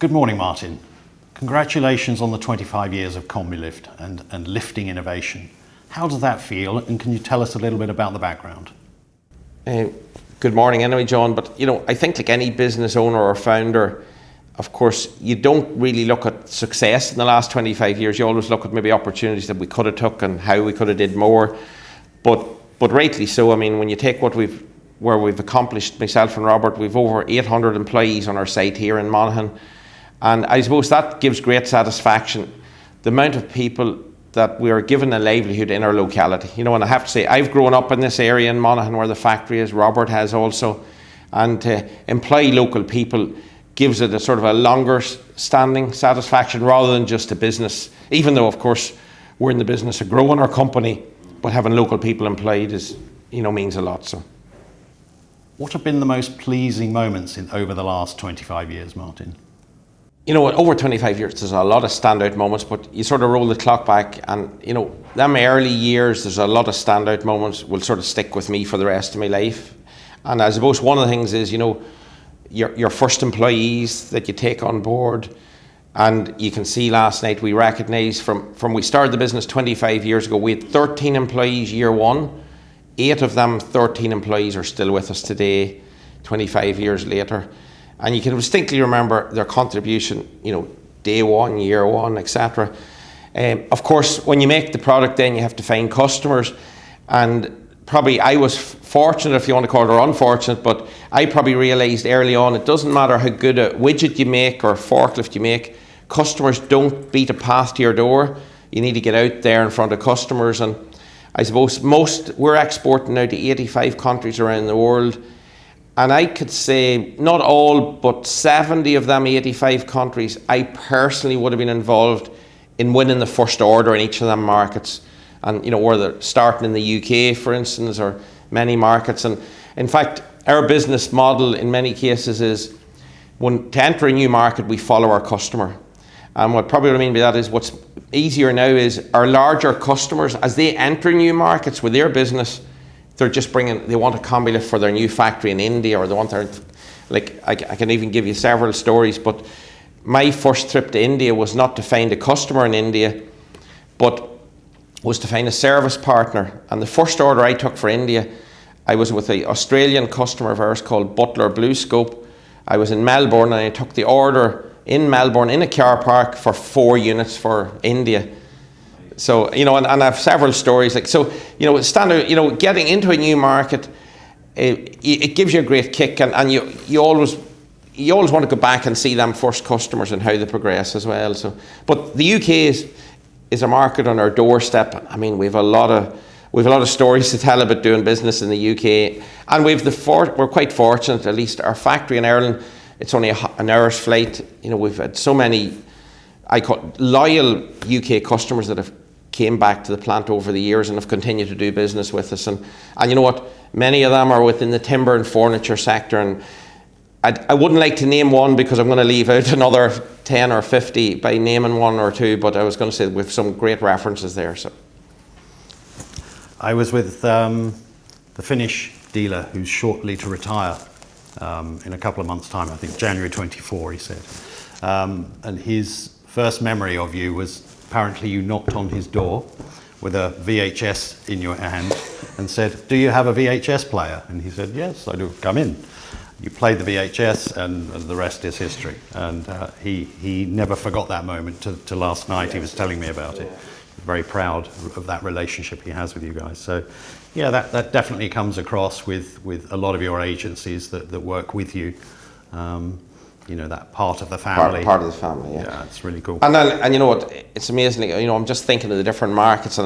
Good morning, Martin. Congratulations on the 25 years of Combilift and lifting innovation. How does that feel, and can you tell us a little bit about the background? Good morning anyway, John, but I think like any business owner or founder, of course, you don't really look at success in the last 25 years. You always look at maybe opportunities that we could have took and how we could have did more. But rightly so. I mean, when you take where we've accomplished, myself and Robert, we've over 800 employees on our site here in Monaghan. And I suppose that gives great satisfaction. The amount of people that we are given a livelihood in our locality. And I have to say, I've grown up in this area in Monaghan where the factory is. Robert has also. And to employ local people gives it a sort of a longer standing satisfaction rather than just a business. Even though, of course, we're in the business of growing our company, but having local people employed is, means a lot. So, what have been the most pleasing moments over the last 25 years, Martin? Over 25 years, there's a lot of standout moments, but you sort of roll the clock back and, them early years, there's a lot of standout moments will sort of stick with me for the rest of my life. And I suppose one of the things is, your first employees that you take on board. And you can see last night we recognised from we started the business 25 years ago, we had 13 employees year one. 8 of them, 13 employees are still with us today, 25 years later. And you can distinctly remember their contribution, day one, year one, etc. Of course, when you make the product, then you have to find customers. And probably I was fortunate, if you want to call it, or unfortunate, but I probably realised early on, it doesn't matter how good a widget you make or forklift you make, customers don't beat a path to your door. You need to get out there in front of customers. And I suppose we're exporting now to 85 countries around the world. And I could say, not all, but 70 of them 85 countries, I personally would have been involved in winning the first order in each of them markets. And, where they're starting in the UK, for instance, or many markets. And in fact, our business model in many cases is to enter a new market, we follow our customer. And what I mean by that is what's easier now is our larger customers, as they enter new markets with their business, they want a Combilift for their new factory in India, or they want I can even give you several stories, but my first trip to India was not to find a customer in India, but was to find a service partner. And the first order I took for India, I was with an Australian customer of ours called Butler Blue Scope. I was in Melbourne and I took the order in Melbourne in a car park for 4 units for India. So, and I have several stories. Standard, getting into a new market, it gives you a great kick, and you always want to go back and see them first customers and how they progress as well. So, but the UK is a market on our doorstep. I mean, we've a lot of stories to tell about doing business in the UK, and we're quite fortunate. At least our factory in Ireland, it's only an hour's flight. We've had so many loyal UK customers that have came back to the plant over the years and have continued to do business with us. And you know what? Many of them are within the timber and furniture sector. And I wouldn't like to name one because I'm going to leave out another 10 or 50 by naming one or two, but I was going to say with some great references there. So I was with the Finnish dealer who's shortly to retire in a couple of months' time, I think January 24, he said. And his first memory of you was apparently you knocked on his door with a VHS in your hand and said, "Do you have a VHS player?" And he said, "Yes, I do. Come in." You played the VHS and the rest is history. And he never forgot that moment to last night. He was telling me about it. Very proud of that relationship he has with you guys. So yeah, that definitely comes across with a lot of your agencies that work with you. That part of the family. Part of the family, yeah. Yeah, it's really cool. And you know what? It's amazing. I'm just thinking of the different markets,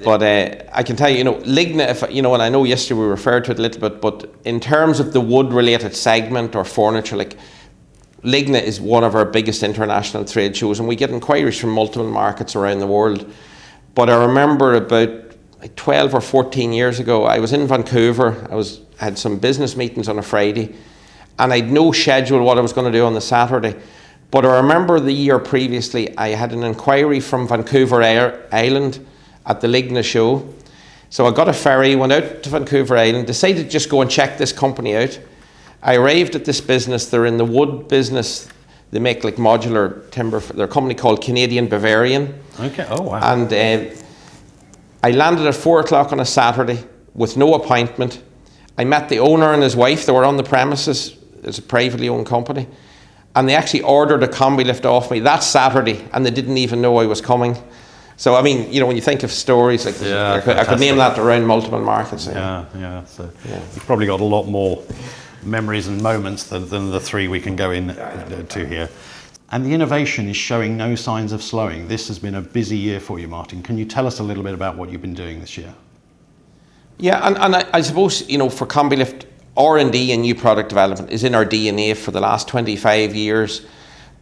but I can tell you, Ligna. And I know yesterday we referred to it a little bit, but in terms of the wood-related segment or furniture, Ligna is one of our biggest international trade shows, and we get inquiries from multiple markets around the world. But I remember about 12 or 14 years ago, I was in Vancouver. I had some business meetings on a Friday. And I'd no schedule what I was going to do on the Saturday. But I remember the year previously, I had an inquiry from Vancouver Island at the Ligna show. So I got a ferry, went out to Vancouver Island, decided to just go and check this company out. I arrived at this business. They're in the wood business. They make like modular timber. They're a company called Canadian Bavarian. Okay. Oh wow. And I landed at 4 o'clock on a Saturday with no appointment. I met the owner and his wife. They were on the premises. It's a privately owned company. And they actually ordered a Combilift off me that Saturday, and they didn't even know I was coming. So, I mean, when you think of stories like this, I could name that around multiple markets. Yeah. So you've probably got a lot more memories and moments than the three we can go into here. And the innovation is showing no signs of slowing. This has been a busy year for you, Martin. Can you tell us a little bit about what you've been doing this year? Yeah, and I suppose, for Combilift, R&D and new product development is in our DNA for the last 25 years.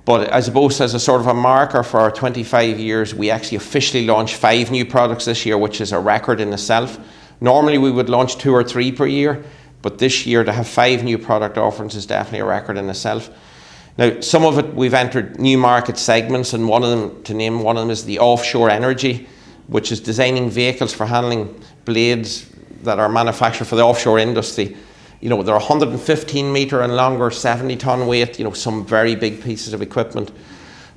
But I suppose as a sort of a marker for our 25 years, we actually officially launched 5 new products this year, which is a record in itself. Normally we would launch 2 or 3 per year, but this year to have 5 new product offerings is definitely a record in itself. Now, some of it we've entered new market segments, and one of them is the offshore energy, which is designing vehicles for handling blades that are manufactured for the offshore industry. They're 115 metre and longer, 70-ton weight, some very big pieces of equipment.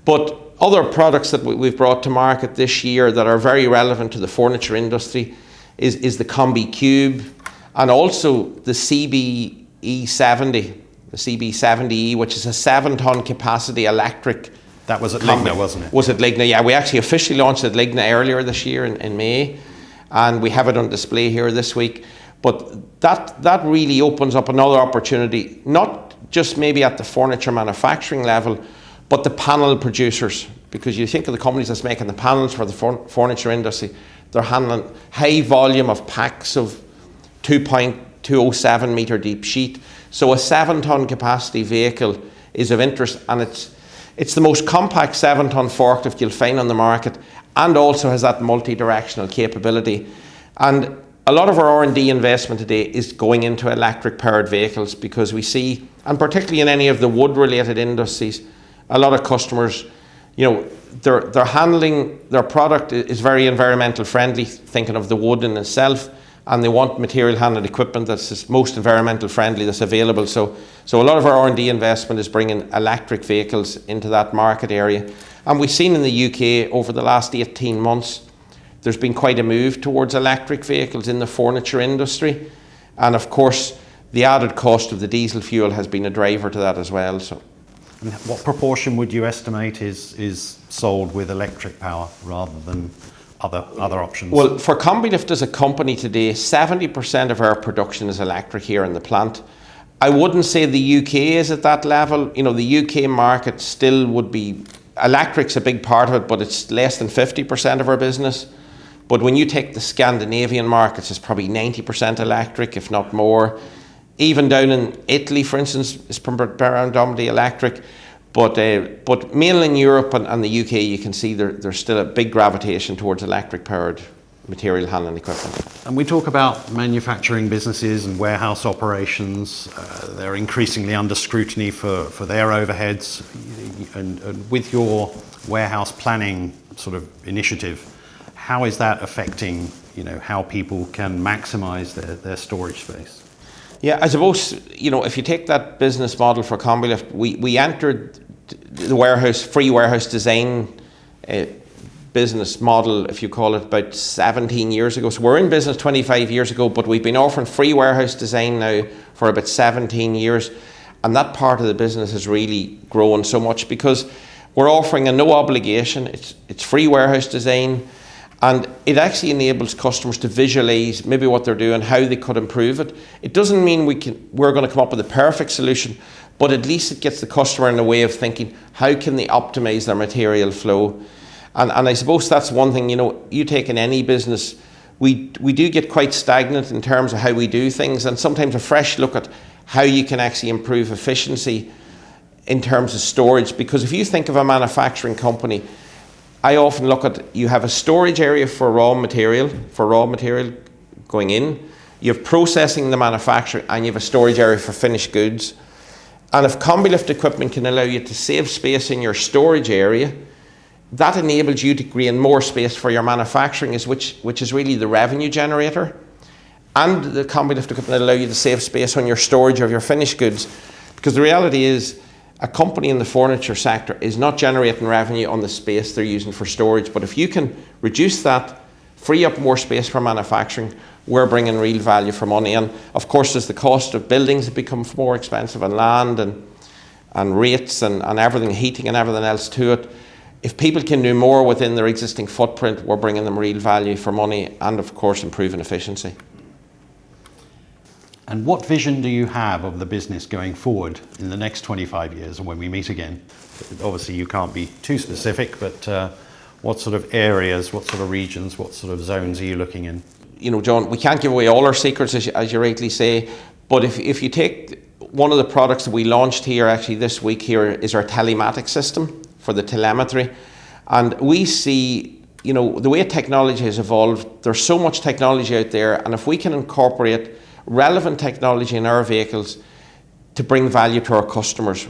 But other products that we've brought to market this year that are very relevant to the furniture industry is the Combi Cube, and also the CB70, the CB70E, which is a 7-ton capacity electric. That was at Ligna, wasn't it? Was at Ligna, yeah. We actually officially launched at Ligna earlier this year in May, and we have it on display here this week. But that really opens up another opportunity, not just maybe at the furniture manufacturing level, but the panel producers. Because you think of the companies that's making the panels for the furniture industry, they're handling high volume of packs of 2.207 metre deep sheet. So a 7-ton capacity vehicle is of interest, and it's the most compact 7-ton forklift you'll find on the market, and also has that multi-directional capability. And a lot of our R&D investment today is going into electric powered vehicles, because we see, and particularly in any of the wood related industries, a lot of customers, they're handling their product is very environmental friendly, thinking of the wood in itself, and they want material handling equipment that's most environmental friendly that's available. So a lot of our R&D investment is bringing electric vehicles into that market area. And we've seen in the UK over the last 18 months, there's been quite a move towards electric vehicles in the furniture industry. And of course, the added cost of the diesel fuel has been a driver to that as well. So, and what proportion would you estimate is sold with electric power rather than other options? Well, for Combilift as a company today, 70% of our production is electric here in the plant. I wouldn't say the UK is at that level. The UK market still would be, electric's a big part of it, but it's less than 50% of our business. But when you take the Scandinavian markets, it's probably 90% electric, if not more. Even down in Italy, for instance, it's predominantly electric. But mainland Europe and the UK, you can see there's still a big gravitation towards electric-powered material handling equipment. And we talk about manufacturing businesses and warehouse operations. They're increasingly under scrutiny for their overheads. And with your warehouse planning sort of initiative, how is that affecting, how people can maximise their storage space? Yeah, I suppose, if you take that business model for Combilift, we entered the free warehouse design business model, if you call it, about 17 years ago. So we're in business 25 years ago, but we've been offering free warehouse design now for about 17 years. And that part of the business has really grown so much because we're offering a no obligation, it's free warehouse design. And it actually enables customers to visualize maybe what they're doing, how they could improve it. It doesn't mean we're going to come up with a perfect solution, but at least it gets the customer in a way of thinking, how can they optimize their material flow? And I suppose that's one thing, you take in any business, we do get quite stagnant in terms of how we do things, and sometimes a fresh look at how you can actually improve efficiency in terms of storage. Because if you think of a manufacturing company, I often look at, you have a storage area for raw material going in, you have processing the manufacturing, and you have a storage area for finished goods. And if Combilift equipment can allow you to save space in your storage area, that enables you to gain more space for your manufacturing, which is really the revenue generator. And the Combilift equipment allow you to save space on your storage of your finished goods. Because the reality is, a company in the furniture sector is not generating revenue on the space they're using for storage, but if you can reduce that, free up more space for manufacturing, we're bringing real value for money. And of course, as the cost of buildings have become more expensive, and land and rates and everything, heating and everything else to it, if people can do more within their existing footprint, we're bringing them real value for money and of course improving efficiency. And what vision do you have of the business going forward in the next 25 years and when we meet again? Obviously you can't be too specific, but what sort of areas, what sort of regions, what sort of zones are you looking in? You know, John, we can't give away all our secrets, as you rightly say, but if you take one of the products that we launched here actually this week here is our telematics system for the telemetry. And we see, you know, the way technology has evolved, there's so much technology out there, and if we can incorporate relevant technology in our vehicles to bring value to our customers,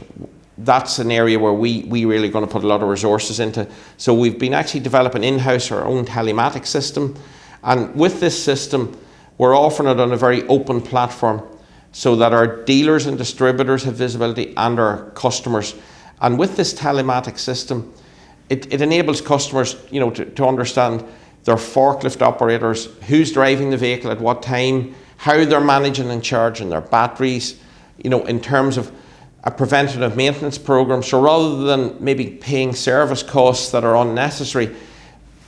that's an area where we really going to put a lot of resources into. So we've been actually developing in-house our own telematics system, and with this system we're offering it on a very open platform so that our dealers and distributors have visibility and our customers. And with this telematics system, it enables customers, you know, to understand their forklift operators, who's driving the vehicle at what time, how they're managing and charging their batteries, you know, in terms of a preventative maintenance program. So rather than maybe paying service costs that are unnecessary,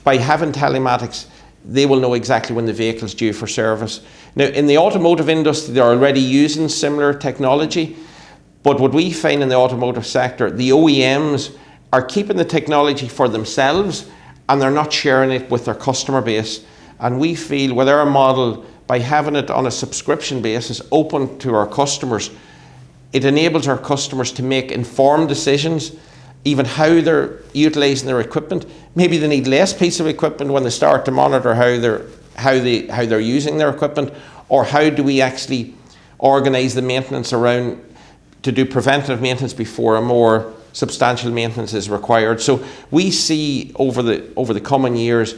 by having telematics, they will know exactly when the vehicle's due for service. Now, in the automotive industry, they're already using similar technology, but what we find in the automotive sector, the OEMs are keeping the technology for themselves and they're not sharing it with their customer base. And we feel with our model, by having it on a subscription basis open to our customers, it enables our customers to make informed decisions, even how they're utilising their equipment. Maybe they need less piece of equipment when they start to monitor how they're using their equipment, or how do we actually organise the maintenance around to do preventative maintenance before a more substantial maintenance is required. So we see over the coming years,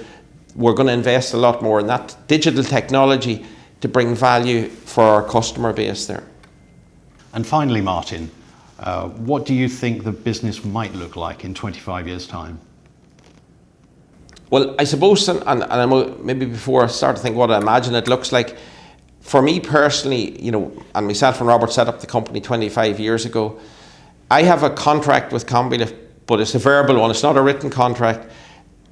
we're going to invest a lot more in that digital technology to bring value for our customer base there. And finally, Martin, what do you think the business might look like in 25 years' time? Well, I suppose, and maybe before I start to think what I imagine it looks like, for me personally, you know, and myself and Robert set up the company 25 years ago, I have a contract with Combilift, but it's a verbal one, it's not a written contract.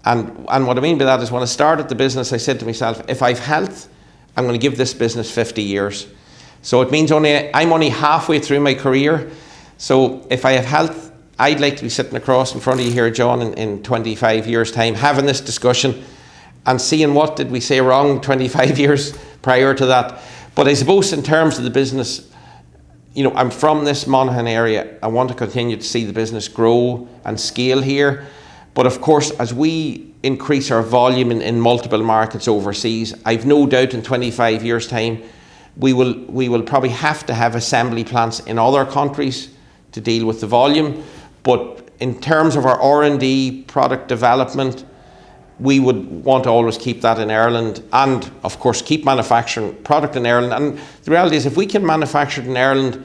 And what I mean by that is when I started the business, I said to myself, if I've health, I'm going to give this business 50 years. So it means I'm only halfway through my career. So if I have health, I'd like to be sitting across in front of you here, John, in 25 years' time, having this discussion and seeing what did we say wrong 25 years prior to that. But I suppose in terms of the business, you know, I'm from this Monaghan area. I want to continue to see the business grow and scale here. But of course, as we increase our volume in multiple markets overseas, I've no doubt in 25 years' time, we will probably have to have assembly plants in other countries to deal with the volume. But in terms of our R&D product development, we would want to always keep that in Ireland, and of course keep manufacturing product in Ireland. And the reality is, if we can manufacture it in Ireland,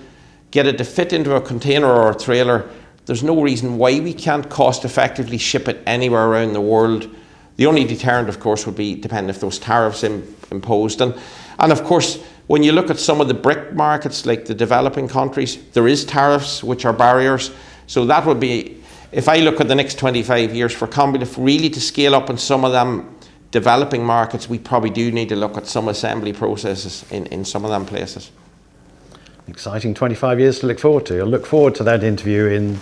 get it to fit into a container or a trailer, there's no reason why we can't cost effectively ship it anywhere around the world. The only deterrent, of course, would be depending if those tariffs imposed. And of course, when you look at some of the BRIC markets, like the developing countries, there is tariffs which are barriers. So that would be, if I look at the next 25 years for Combilift really to scale up in some of them developing markets, we probably do need to look at some assembly processes in some of them places. Exciting 25 years to look forward to. I'll look forward to that interview in,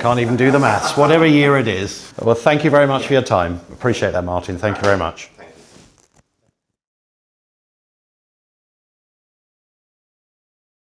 can't even do the maths, whatever year it is. Well, thank you very much for your time. Appreciate that, Martin. Thank you very much.